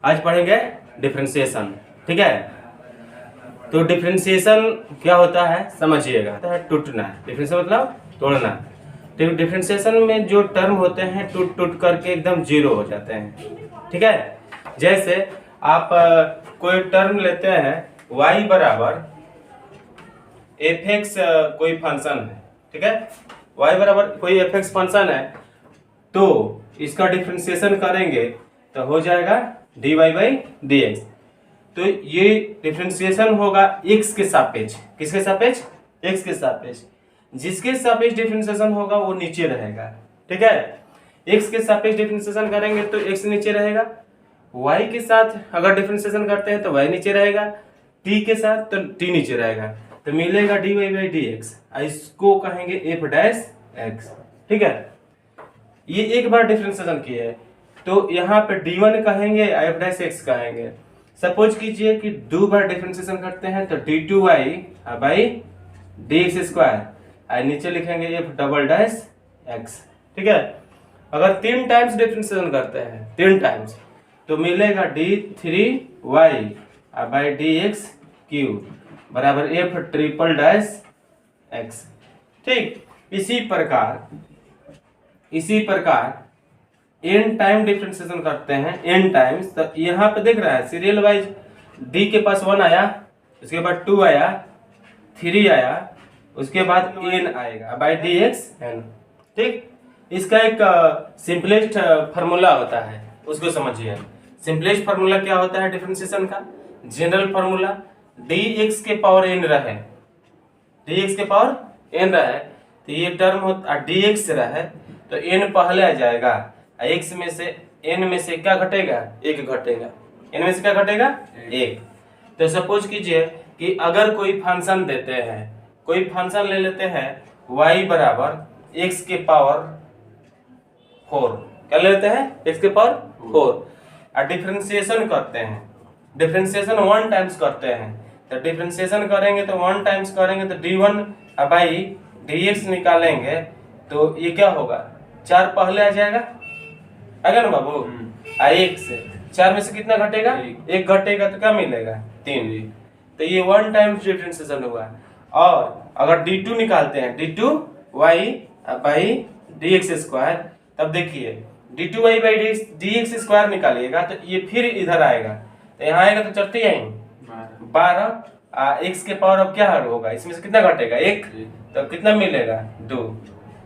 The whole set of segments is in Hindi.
आज पढ़ेंगे डिफरेंशिएशन। ठीक है, तो डिफरेंशिएशन क्या होता है समझिएगा। टूटना, डिफरेंशिएशन मतलब तोड़ना। तो डिफरेंशिएशन में जो टर्म होते हैं टूट टूट करके एकदम जीरो हो जाते हैं। ठीक है, जैसे आप कोई टर्म लेते हैं y बराबर एफ एक्स, कोई फंक्शन है। ठीक है, y बराबर कोई एफ एक्स फंक्शन है, तो इसका डिफरेंशिएशन करेंगे तो हो जाएगा dy बाई डी एक्स। तो ये डिफरेंशिएशन होगा x के सापेक्ष। किसके सापेक्ष? x के सापेक्ष। जिसके सापेक्ष डिफरेंशिएशन होगा वो नीचे रहेगा। ठीक है, x के सापेक्ष डिफरेंशिएशन करेंगे तो x नीचे रहेगा, y के साथ अगर डिफरेंशिएशन करते हैं तो y नीचे रहेगा, t के साथ तो t नीचे रहेगा, तो मिलेगा dy बाई डी एक्स। इसको कहेंगे f डैश x। ठीक है, ये एक बार डिफरेंशिएशन किया है तो यहाँ पे d1 कहेंगे, f डैश x कहेंगे। सपोज कीजिए कि दो बार डिफरेंशिएशन करते हैं तो d2y by d x square, और नीचे लिखेंगे f डबल डैश x। ठीक है, अगर 3 टाइम्स डिफरेंशिएशन करते हैं 3 टाइम्स तो मिलेगा d3y by d x cube बराबर f ट्रिपल डैश x। ठीक, इसी प्रकार n टाइम डिफरेंशिएशन करते हैं n टाइम्स, तो यहाँ पे देख रहा है सीरियल वाइज d के पास 1 आया, उसके बाद 2 आया, 3 आया, उसके बाद n आएगा बाई डी एक्स n। ठीक, इसका एक सिंपलेस्ट फार्मूला होता है, उसको समझिए। सिंपलेस्ट फार्मूला क्या होता है डिफरेंशिएशन का? जनरल फार्मूला dx के पावर n रहे, dx के पावर n रहे तो ये टर्म होता dx रहे तो n पहले आ जाएगा, x में से n में से क्या घटेगा? 1 घटेगा। n में से क्या घटेगा? 1। तो सपोज कीजिए कि अगर कोई फंक्शन देते हैं, कोई फंक्शन ले लेते हैं y बराबर x के पावर 4, क्या ले लेते हैं? x के पावर 4, और डिफरेंशिएशन करते हैं। डिफरेंशिएशन 1 टाइम्स करते हैं, तो डिफरेंशिएशन करेंगे तो 1 टाइम्स करेंगे तो d1 बाई dx निकालेंगे तो ये क्या होगा? 4 पहले आ जाएगा, आएगा ना बाबू? 1 से 4 में से कितना घटेगा? 1 घटेगा तो क्या मिलेगा? 3। तो ये 1 टाइम्स डिफरेंशिएशन हुआ। और अगर d2 निकालते हैं, d2y by d x square, तब देखिए d2y by d x square निकालिएगा तो ये फिर इधर आएगा, तो यहाँ आएगा तो चढ़ते आएंगे 12, x के पावर अब क्या होगा? इसमें से कितना घटेगा? 1, तो कितना मिलेगा? 2।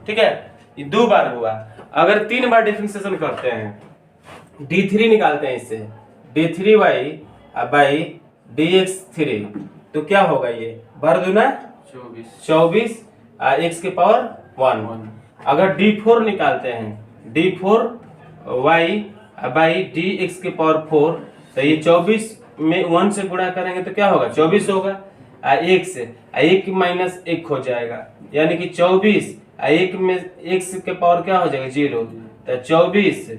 ठीक है, ये 2 बार हुआ। अगर 3 बार डिफरेंशिएशन करते हैं, d3 निकालते हैं इससे, d3y बाई dx3, तो क्या होगा? ये बार दूना 24 x के पावर 1। अगर d4 निकालते हैं, d4y बाई dx के पावर 4, तो ये 24 में 1 से गुणा करेंगे तो क्या होगा? 24 होगा। 1 से 1 माइनस 1 हो जाएगा, यानी कि 24, 1 में x के पावर क्या हो जाएगा? 0, तो 24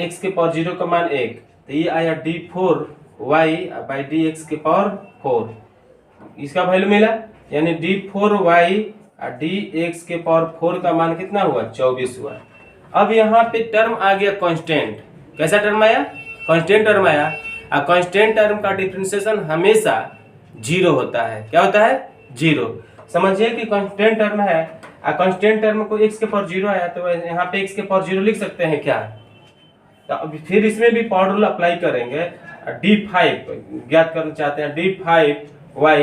x के पावर 0 का मान 1, तो ये आया d4y बाई dx के पावर 4। इसका वैल्यू मिला, यानी d4y dx के पावर 4 का मान कितना हुआ? 24 हुआ। अब यहाँ पे टर्म आ गया कांस्टेंट। कैसा टर्म आया? कांस्टेंट टर्म आया। कांस्टेंट टर्म का डिफरेंशिएशन हमेशा 0 होता है। क्या होता है? 0। समझिए कि कांस्टेंट टर्म है, कांस्टेंट टर्म को x के पावर 0 आया तो यहाँ पे x के पावर 0 लिख सकते हैं क्या? तो अब फिर इसमें भी पावर रूल अप्लाई करेंगे। d5 ज्ञात करना चाहते हैं, d5y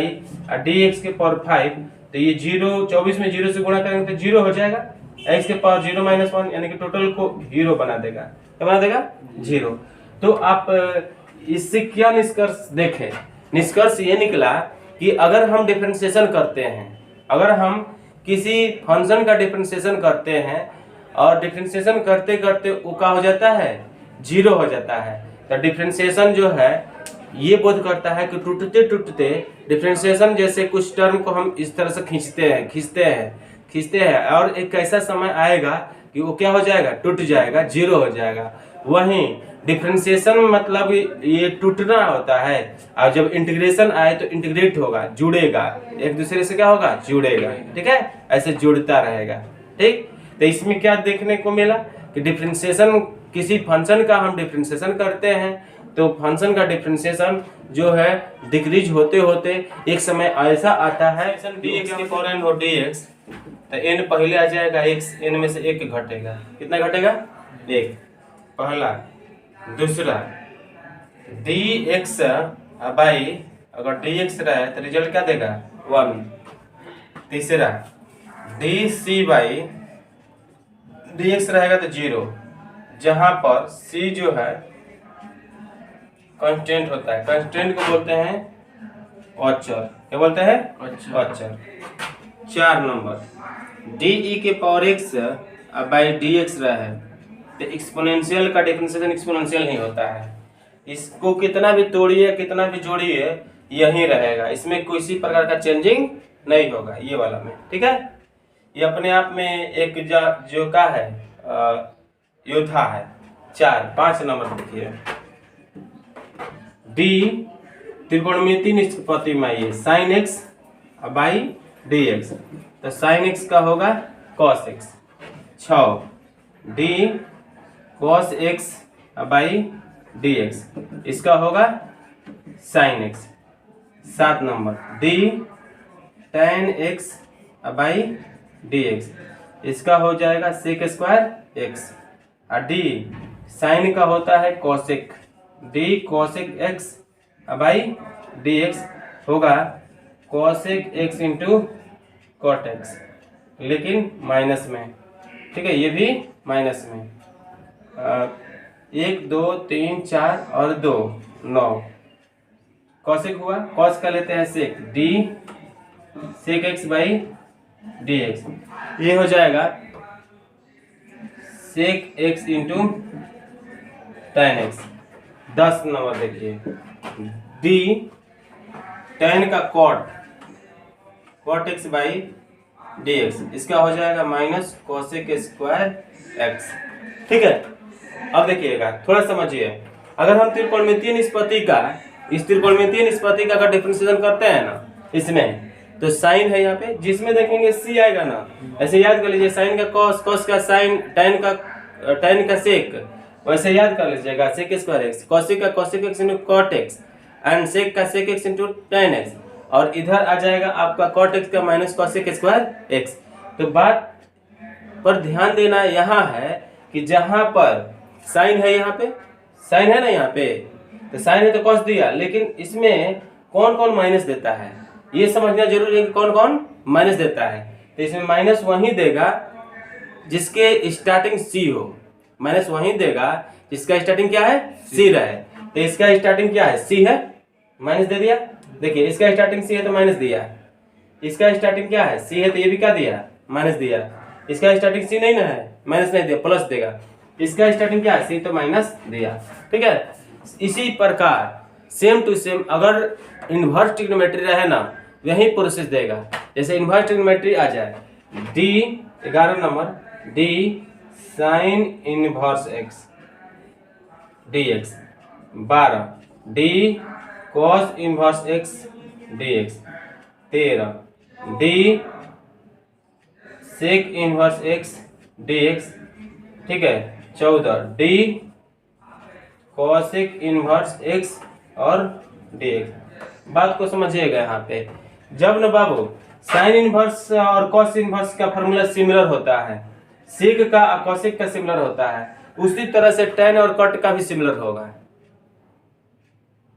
dx के पावर 5, तो ये 0, 24 में 0 से गुणा करेंगे तो 0 हो जाएगा, x के पावर 0 माइनस 1, यानी कि टोटल को 0 बना देगा। क्या बना देगा? 0। तो आप इससे क्या निष्कर्ष देखें? निष्कर्ष ये निकला कि अगर हम डिफरेंशिएशन करते हैं, अगर हम किसी फंक्शन का डिफरेंशिएशन करते हैं और डिफरेंशिएशन करते करते वो क्या हो जाता है? 0 हो जाता है, तो डिफरेंशिएशन जो है ये बोध करता है कि टूटते टूटते डिफरेंशिएशन जैसे कुछ टर्म को हम इस तरह से खींचते हैं और एक ऐसा समय आएगा कि वो क्या हो जाएगा? टूट जाएगा, 0 हो जाएगा। वहीं डिफरेंशिएशन मतलब ये टूटना होता है, और जब इंटीग्रेशन आए तो इंटीग्रेट होगा, जुड़ेगा, एक दूसरे से क्या होगा? जुड़ेगा। ठीक है, ऐसे जुड़ता रहेगा। ठीक, तो इसमें क्या देखने को मिला कि डिफरेंशिएशन, किसी फंक्शन का हम डिफरेंशिएशन करते हैं तो फंक्शन का डिफरेंशिएशन जो है डिक्रीज होते होते एक समय ऐसा आता है dx के पावर n हो dx, तो n पहले आ जाएगा x, n में से एक घटेगा, कितना घटेगा? एक, पहला। दूसरा dx बाई, अगर dx रहा है तो रिजल्ट क्या देगा? 1। तीसरा dc बाई dx रहेगा तो 0, जहां पर c जो है कांस्टेंट होता है, कांस्टेंट को बोलते हैं अचर, क्या बोलते हैं? अचर। 4 नंबर de के पावर x बाई dx रहा है, तो एक्सपोनेंशियल का डिफरेंशिएशन एक्सपोनेंशियल ही होता है। इसको कितना भी तोड़िए कितना भी जोड़िए यही रहेगा, इसमें किसी प्रकार का चेंजिंग नहीं होगा ये वाला में, ठीक है। ये अपने आप में एक जो का है योद्धा है। 5 नंबर देखिए, डी त्रिकोणमितीय निष्पत्ति में ये sine x by d x, तो साइन एक्स का होगा cos x. 6 d cos x by d x, इसका होगा sine x. 7 number d tan x by d x, इसका हो जाएगा सेक स्क्वायर एक्स। और डी साइन का होता है cosec, d cosec x by d x होगा cosec x into cot x, लेकिन माइनस में, ठीक है, ये भी माइनस में। 1 2 3 4 और 2 9, कॉसेक हुआ, कॉस का लेते हैं sec, d sec x by d x, ये हो जाएगा sec x into tan x. 10 number देखिए, डी टेन का cot x by d x, इसका हो जाएगा माइनस कॉसेक स्क्वायर एक्स, ठीक है। अब देखिएगा थोड़ा समझिए, अगर हम त्रिकोणमितीय निष्पत्ति का इस त्रिकोणमितीय निष्पत्ति का अगर डिफरेंशिएशन करते हैं ना इसमें, तो साइन है यहाँ पे, जिसमें देखेंगे सी आएगा ना, ऐसे याद कर लीजिए, साइन का कॉस, कॉस का साइन, टेन का सेक, वैसे याद कर लीजिएगा सेक स्क्वायर एक्स, कॉसेक का cosec x into cot x and sec का sec x into tan x, और इधर आ जाएगा आपका कॉट एक्स का माइनस कॉसेक स्क्वायर एक्स। तो बात पर ध्यान देना यहाँ है कि जहां पर साइन है, यहाँ पे साइन है ना, यहाँ पे तो साइन है तो कॉस दिया, लेकिन इसमें कौन कौन माइनस देता है ये समझना जरूरी है कि कौन कौन माइनस देता है। तो इसमें माइनस वही देगा जिसके स्टार्टिंग सी हो, माइनस वही देगा जिसका स्टार्टिंग क्या है? सी रहे। तो इसका स्टार्टिंग क्या है? सी है, माइनस दे दिया। देखिए इसका स्टार्टिंग सी है तो माइनस दिया, इसका स्टार्टिंग क्या है? सी है तो ये भी क्या दिया? माइनस दिया। इसका स्टार्टिंग सी नहीं ना है, माइनस नहीं दिया, प्लस देगा। इसका स्टार्टिंग क्या है? सी तो माइनस दिया, ठीक है। इसी प्रकार सेम टू सेम अगर इनवर्स ट्रिग्नोमेट्री रहे ना, वही प्रोसेस देगा। जैसे इनवर्स ट्रिग्नोमेट्री आ जाए, d 11 number, d sine inverse x d x, 12 d cos inverse x d x, 13 d sec inverse x d x, ठीक है। 14 डी कॉसेक इनवर्स एक्स और डी एक्स। बात को समझिएगा यहाँ पे, जब न बाबू साइन इनवर्स और कॉस इनवर्स का फॉर्मूला सिमिलर होता है, सेक का और कॉसेक का सिमिलर होता है, उसी तरह से टेन और कट का भी सिमिलर होगा।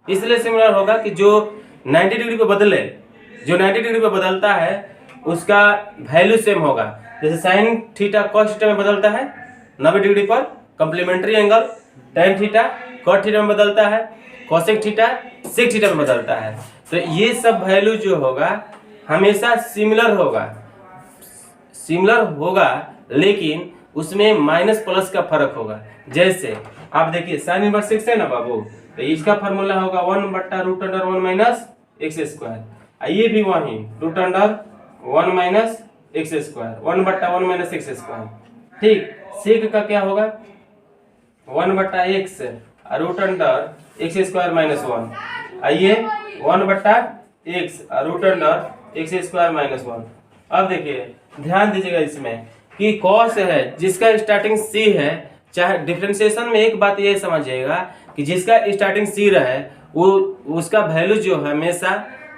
इसलिए सिमिलर होगा कि जो 90 डिग्री पे बदले, जो 90 डिग्री पे बदलता है उसका वैल्यू सेम होगा। जैसे साइन थीटा कॉस थीटा में बदलता है 90 डिग्री पर complementary angle, tan theta cot theta में बदलता है, कॉसेक थीटा सेक थीटा में बदलता है। तो ये सब वैल्यू जो होगा हमेशा सिमिलर होगा, लेकिन उसमें माइनस प्लस का फर्क होगा। जैसे आप देखिए साइन इनवर्स एक्स है ना बाबू, तो इसका फॉर्मूला होगा 1/√1 माइनस एक्स स्क्वायर। ये भी वही √1 minus x square, 1/1 minus x square, ठीक। सेक का क्या होगा? 1/x √एक्स स्क्वायर माइनस 1, आइए 1/x √एक्स स्क्वायर माइनस 1। अब देखिए ध्यान दीजिएगा इसमें कि कॉस है जिसका स्टार्टिंग सी है, चाहे डिफरेंशिएशन में एक बात ये समझिएगा कि कि जिसका स्टार्टिंग सी रहे वो उसका वैल्यू जो है हमेशा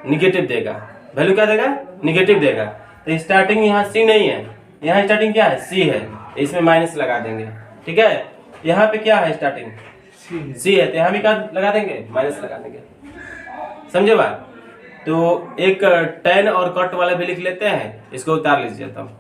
निगेटिव देगा। वैल्यू क्या देगा? निगेटिव देगा। तो स्टार्टिंग यहाँ सी नहीं है, यहाँ स्टार्टिंग क्या है? सी है, इसमें माइनस लगा देंगे। ठीक है, यहाँ पे क्या है? स्टार्टिंग सी है, तो यहाँ भी क्या लगा देंगे? माइनस लगा देंगे। समझे बात? तो एक tan और कट वाला भी लिख लेते हैं, इसको उतार लीजिए तब।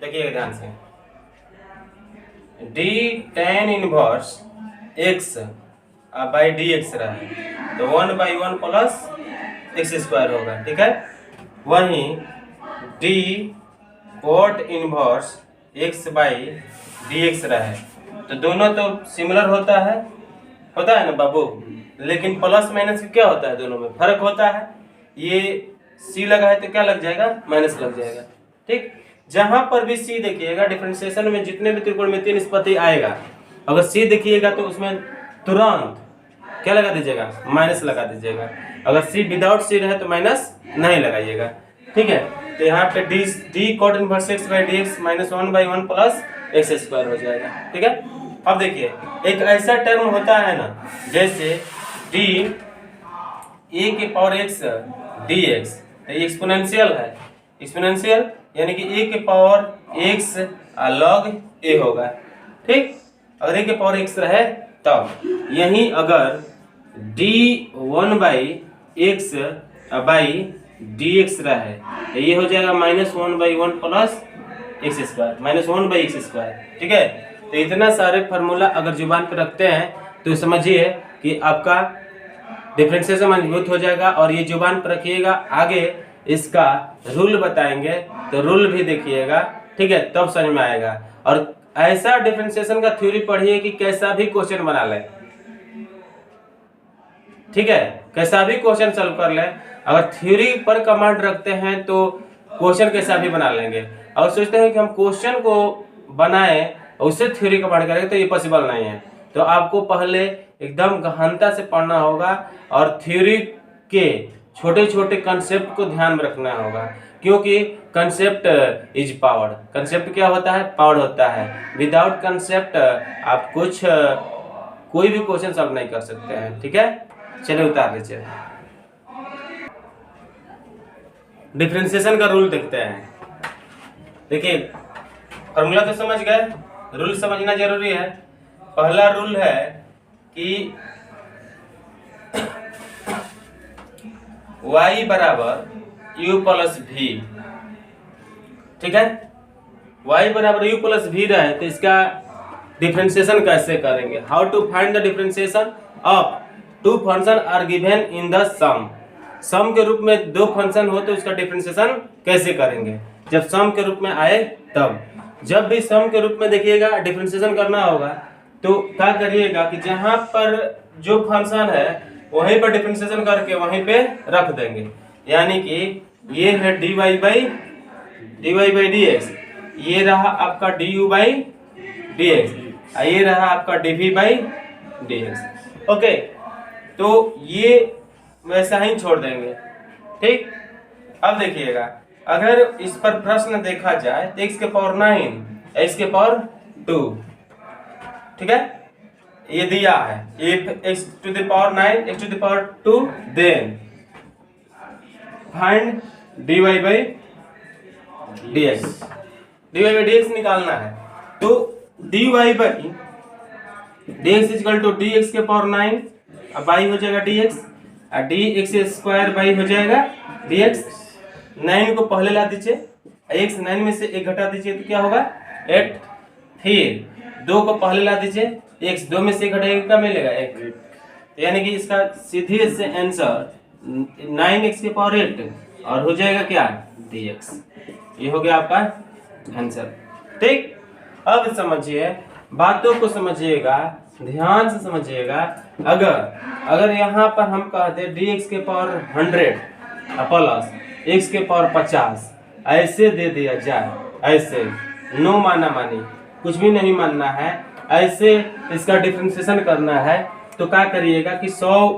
देखिए ध्यान से, D tan inverse x by d x रहा है तो 1/1 प्लस एक्स स्क्वायर होगा। ठीक है, वहीं d cot inverse x by d x रहा है तो दोनों तो सिमिलर होता है ना बाबू, लेकिन प्लस माइनस क्या होता है? दोनों में फर्क होता है। ये सी लगा है तो क्या लग जाएगा? माइनस लग जाएगा। ठीक, जहां पर भी सी देखिएगा डिफरेंशिएशन में जितने भी त्रिकोणमितीय निष्पत्ति आएगा, अगर सी देखिएगा तो उसमें तुरंत क्या लगा दीजिएगा? माइनस लगा दीजिएगा। अगर सी विदाउट सी रहे तो माइनस नहीं लगाइएगा। ठीक है, तो यहाँ पे d cot inverse x by d x minus 1/1 plus x square हो जाएगा। ठीक है, अब देखिए एक ऐसा टर्म होता है ना, जैसे डी ए के power x d x, exponential है। एक्सपोनेंशियल यानी कि ए के पावर एक्स लॉग ए होगा। ठीक, अगर ए के पावर एक्स रहे तब यही अगर D 1/x by d x रहे तो ये हो जाएगा -1/1 प्लस एक्स स्क्वायर, -1/x²। ठीक है, तो इतना सारे फार्मूला अगर जुबान पर रखते हैं तो समझिए कि आपका डिफरेंशिएशन मजबूत हो जाएगा। और ये जुबान पर रखिएगा, आगे इसका रूल बताएंगे तो रूल भी देखिएगा। ठीक है, तब समझ में आएगा। और ऐसा डिफरेंशिएशन का थ्योरी पढ़िए कि कैसा भी क्वेश्चन बना ले। ठीक है, कैसा भी क्वेश्चन सॉल्व कर ले, अगर थ्योरी पर कमांड रखते हैं तो क्वेश्चन कैसा भी बना लेंगे। और सोचते हैं कि हम क्वेश्चन को बनाए उससे थ्योरी कमांड करेंगे तो ये पॉसिबल नहीं है। तो आपको पहले एकदम गहनता से पढ़ना होगा और थ्योरी के छोटे छोटे कंसेप्ट को ध्यान में रखना होगा, क्योंकि कंसेप्ट इज पावर। कंसेप्ट क्या होता है? पावर होता है। विदाउट कंसेप्ट आप कोई भी क्वेश्चन सॉल्व नहीं कर सकते हैं। ठीक है, चलिए उतार लीजिए। डिफरेंशिएशन का रूल देखते हैं। देखिए फॉर्मूला तो समझ गए, रूल समझना जरूरी है। पहला रूल है कि y बराबर u प्लस v। ठीक है, y बराबर u प्लस v रहे तो इसका डिफरेंशिएशन कैसे करेंगे? How to find the differentiation of two function are given in the sum. Sum के रूप में दो फंक्शन हो तो उसका डिफरेंशिएशन कैसे करेंगे? जब सम के रूप में आए तब। जब भी सम के रूप में देखिएगा डिफरेंशिएशन करना होगा तो क्या करिएगा कि जहां पर जो फंक्शन है वहीं पर डिफरेंशिएशन करके वहीं पे रख देंगे। यानी कि ये है dy बाई dx, ये रहा आपका du बाई dx, ये रहा आपका dv बाई dx। ओके, तो ये वैसा ही छोड़ देंगे। ठीक, अब देखिएगा अगर इस पर प्रश्न देखा जाए तो x के पावर 9 x के पावर 2। ठीक है, ये दिया है if x to the power 9 x to the power 2 then find dy by dx निकालना है। तो dy by dx equal to dx के पावर 9 अब बाई हो जाएगा dx और dx स्क्वायर बाई हो जाएगा dx। 9 को पहले ला दीजिए, x 9 में से 1 घटा दीजिए तो क्या होगा 8। फिर 2 को पहले ला दीजिए, x 2 में से 1 घटाएगा क्या मिलेगा 1। यानी कि इसका सीधे से आंसर 9x के पावर 8 और हो जाएगा क्या dx। ये हो गया आपका आंसर। ठीक, अब समझिए, बातों को समझिएगा, ध्यान से समझिएगा। अगर यहाँ पर हम कहते dx के पावर 100 प्लस x के पावर 50 ऐसे दे दिया जाए, ऐसे नो माना मानी कुछ भी नहीं मानना है, ऐसे इसका डिफरेंशिएशन करना है तो क्या करिएगा कि 100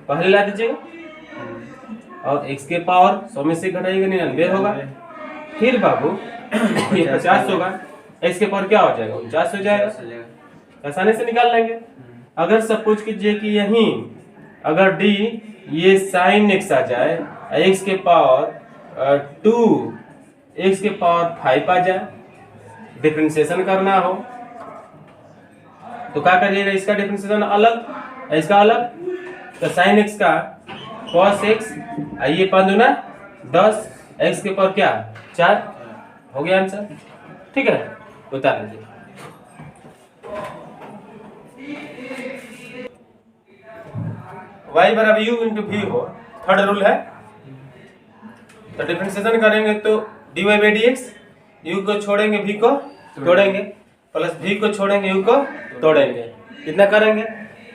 पहले ला दीजिएगा और x के पावर 100 में से घटाइएगा 99 होगा। फिर बाबू ये 50 होगा, x के पावर क्या हो जाएगा 49 हो जाएगा, आसानी से निकाल लेंगे। अगर सपोज कीजिए कि यहीं अगर d ये sin x आ जाए, x के पावर 2 x के पावर 5 आ जाए, डिफरेंशिएशन करना हो तो क्या करिएगा, इसका डिफरेंशिएशन अलग, इसका अलग, तो sin x का cos x, आइए 5 दूना 10, x के पावर क्या 4 हो गया आंसर। ठीक है, उतार लीजिए। y बराबर u इंटू v हो, थर्ड रूल है, तो डिफरेंशिएशन करेंगे तो dy बाई dx, u को छोड़ेंगे v को तोड़ेंगे, प्लस v को छोड़ेंगे u को तोड़ेंगे, कितना करेंगे।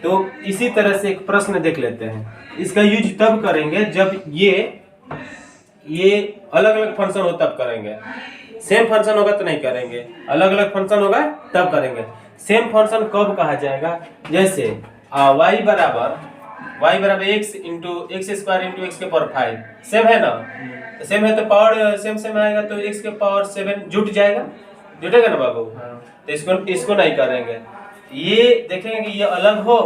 तो इसी तरह से एक प्रश्न देख लेते हैं, इसका यूज तब करेंगे जब ये अलग अलग फंक्शन हो तब करेंगे, सेम फंक्शन होगा तो नहीं करेंगे, अलग अलग फंक्शन होगा तब करेंगे। सेम फंक्शन कब कहा जाएगा, जैसे y बराबर x into x square into x के पावर 5 सेम है ना, सेम है तो पावर सेम आएगा, तो x के पावर 7 जुट जाएगा, जुटेगा ना बाबू। तो इसको नहीं करेंगे, ये देखेंगे कि ये अलग हो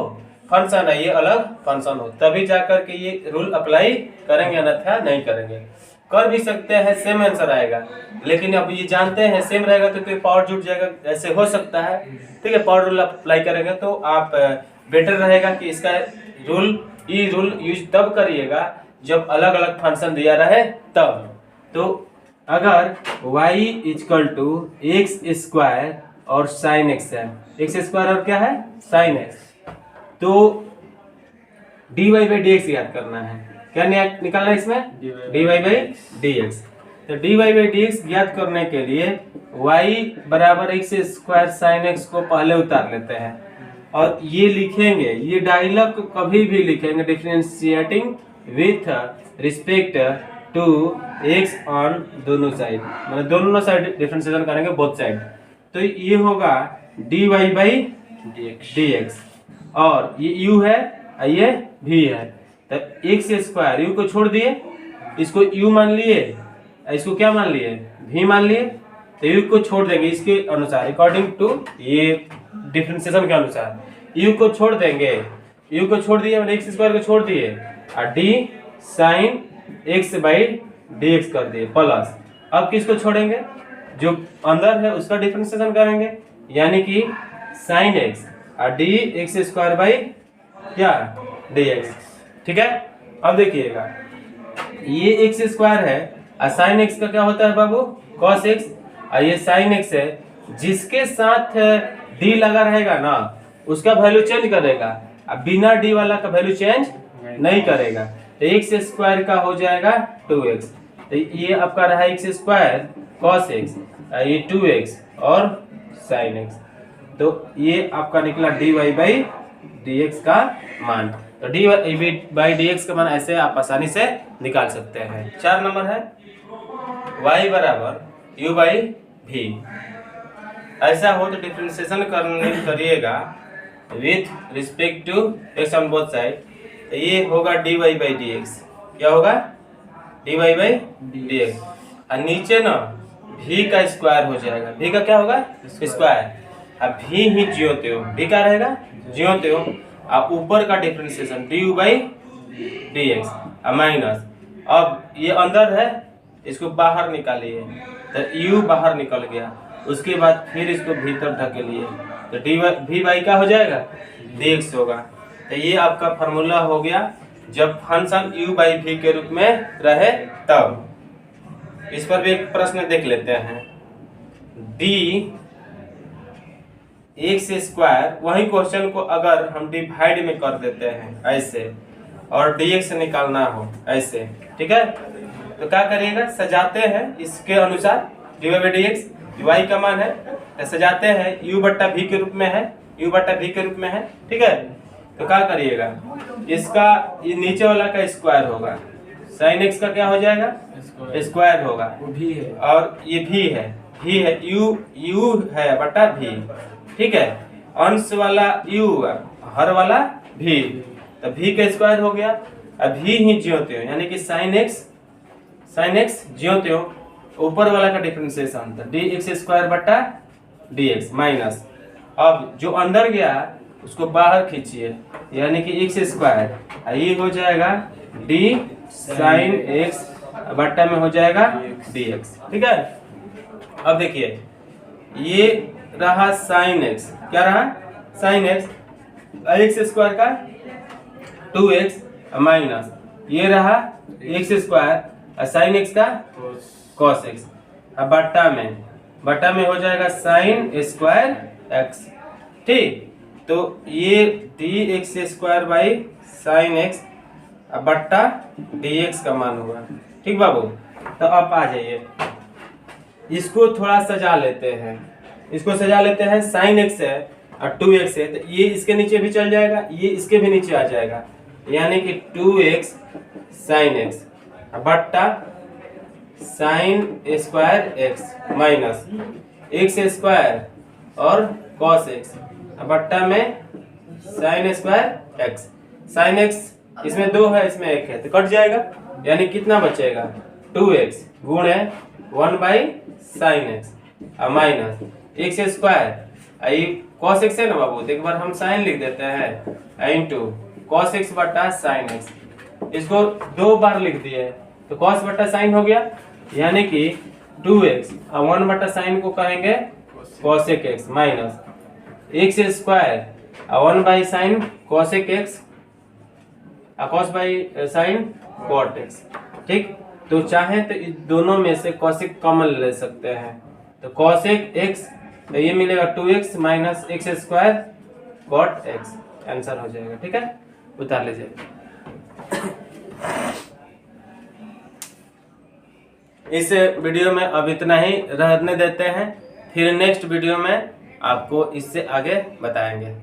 फंक्शन है, ये अलग फंक्शन हो, तभी जाकर के ये रूल अप्लाई करेंगे, अन्यथा नहीं करेंगे। कर भी सकते हैं, सेम आंसर आएगा, लेकिन अब ये जानते हैं सेम रहेगा तो पावर जुट जाएगा, ऐसे हो सकता है। ठीक है, पावर रूल अप्लाई करेंगे तो आप बेटर रहेगा कि इसका ये रूल यूज तब करिएगा जब अलग अलग फंक्शन दिया रहे तब। तो अगर y equal to x square और साइन एक्स है, एक्स स्क्वायर और क्या है साइन एक्स, तो dy बाई डी एक्स याद करना है, क्या निकालना है इसमें dy बाई डी एक्स। तो dy बाई डी एक्स याद करने के लिए y बराबर एक्स स्क्वायर साइन एक्स को पहले उतार लेते हैं और ये लिखेंगे, ये डायलॉग कभी भी लिखेंगे differentiating with respect to x on दोनों साइड, मतलब दोनों साइड डिफरेंशिएशन करेंगे बोथ साइड। तो ये होगा dy बाई डी एक्स और ये u है, ये v है, तो एक्स स्क्वायर u को छोड़ दिए, इसको u मान लिए, इसको क्या मान लिए v मान लिए, तो u को छोड़ देंगे इसके अनुसार, अकॉर्डिंग टू ये डिफरेंशिएशन के अनुसार u को छोड़ देंगे, u को छोड़ दिए मैंने एक्स स्क्वायर को छोड़ दिए और d sine x by d x कर दिए प्लस, अब किसको छोड़ेंगे जो अंदर है उसका डिफरेंशिएशन करेंगे, यानी कि साइन x और डी एक्स स्क्वायर बाई क्या डी एक्स। ठीक है, अब देखिएगा ये एक्स स्क्वायर है और साइन एक्स का क्या होता है बाबू कॉस एक्स, और ये साइन एक्स है, जिसके साथ डी लगा रहेगा ना उसका वैल्यू चेंज करेगा, अब बिना डी वाला का वैल्यू चेंज नहीं करेगा। तो एक्स स्क्वायर का हो जाएगा 2x, तो ये आपका रहा एक्स स्क्वायर कॉस एक्स, ये 2x और साइन एक्स, तो ये आपका निकला dy बाई डी एक्स का मान। तो dy बाई डी एक्स का मान ऐसे आप आसानी से निकाल सकते हैं। 4 नंबर है y बराबर u बाई v, ऐसा हो तो डिफरेंशिएशन करिएगा with respect to x on both side, तो ये होगा dy बाई डी एक्स, क्या होगा dy बाई डी एक्स, और नीचे ना v का स्क्वायर हो जाएगा, v का क्या होगा स्क्वायर, अब v ही ज्यो त्यों, v का रहेगा ज्यो त्यों, अब ऊपर का differentiation du by d x minus, अब ये अंदर है इसको बाहर निकालिए, तो u बाहर निकल गया, उसके बाद फिर इसको भीतर धकेलिए, तो v बाई का हो जाएगा dx होगा। तो ये आपका फॉर्मूला हो गया जब फंक्शन u बाई v के रूप में रहे तब। इस पर भी एक प्रश्न देख लेते हैं, d एक्स स्क्वायर, वही क्वेश्चन को अगर हम डिवाइड में कर देते हैं ऐसे और dx निकालना हो ऐसे, ठीक है, तो क्या करिएगा सजाते हैं इसके अनुसार, dy by d x y का मान है तो सजाते हैं u बट्टा v के रूप में है, u बट्टा v के रूप में है। ठीक है, तो क्या करिएगा इसका ये नीचे वाला का स्क्वायर होगा, साइन x का क्या हो जाएगा स्क्वायर होगा, v है और ये v है u है बट्टा v। ठीक है, अंश वाला u हर वाला भी, तो भी का स्क्वायर हो गया। अब भी ही ज्यों त्यों यानी कि साइन एक्स ज्यों त्यों ऊपर वाला का डिफरेंशिएशन था डी एक्स स्क्वायर बटा डी एक्स माइनस, अब जो अंदर गया उसको बाहर खींचिए यानी कि एक्स स्क्वायर, ये हो जाएगा डी साइन एक्स बट्टा में हो जाएगा डी एक्स। ठीक है, अब देखिए ये रहा साइन एक्स, क्या रहा साइन एक्स स्क्वायर का 2x माइनस ये रहा एक्स स्क्वायर साइन एक्स का कॉस एक्स, अब बट्टा में हो जाएगा साइन स्क्वायर एक्स। ठीक, तो ये D x square by sine x बट्टा डी एक्स का मान हुआ। ठीक बाबू, तो अब आ जाइए इसको थोड़ा सजा लेते हैं, साइन एक्स है और 2x है, तो ये इसके नीचे भी चल जाएगा, ये इसके भी नीचे आ जाएगा, यानी कि 2x साइन एक्स बट्टा sine square x minus x square और कॉस एक्स बट्टा में sine square x. Sine x इसमें 2 है, इसमें 1 है, तो कट जाएगा, यानी कितना बचेगा 2x गुणे 1 by sine x minus x square cos x है ना बाबू, तो एक बार हम साइन लिख देते हैं इंटू कॉस एक्स बट्टा साइन एक्स, इसको 2 बार लिख दिए तो कॉस बट्टा साइन हो गया, यानी कि 2x और 1 बट्टा साइन को कहेंगे cosec x minus x square और 1 by sine cosec x cos by sine cot x. ठीक, तो चाहे तो इस दोनों में से कॉसेक कॉमन ले सकते हैं, तो कॉसेक एक्स तो ये मिलेगा 2x minus x square cot x, answer हो जाएगा। ठीक है, उतार लीजिए। इस वीडियो में अब इतना ही रहने देते हैं, फिर नेक्स्ट वीडियो में आपको इससे आगे बताएंगे।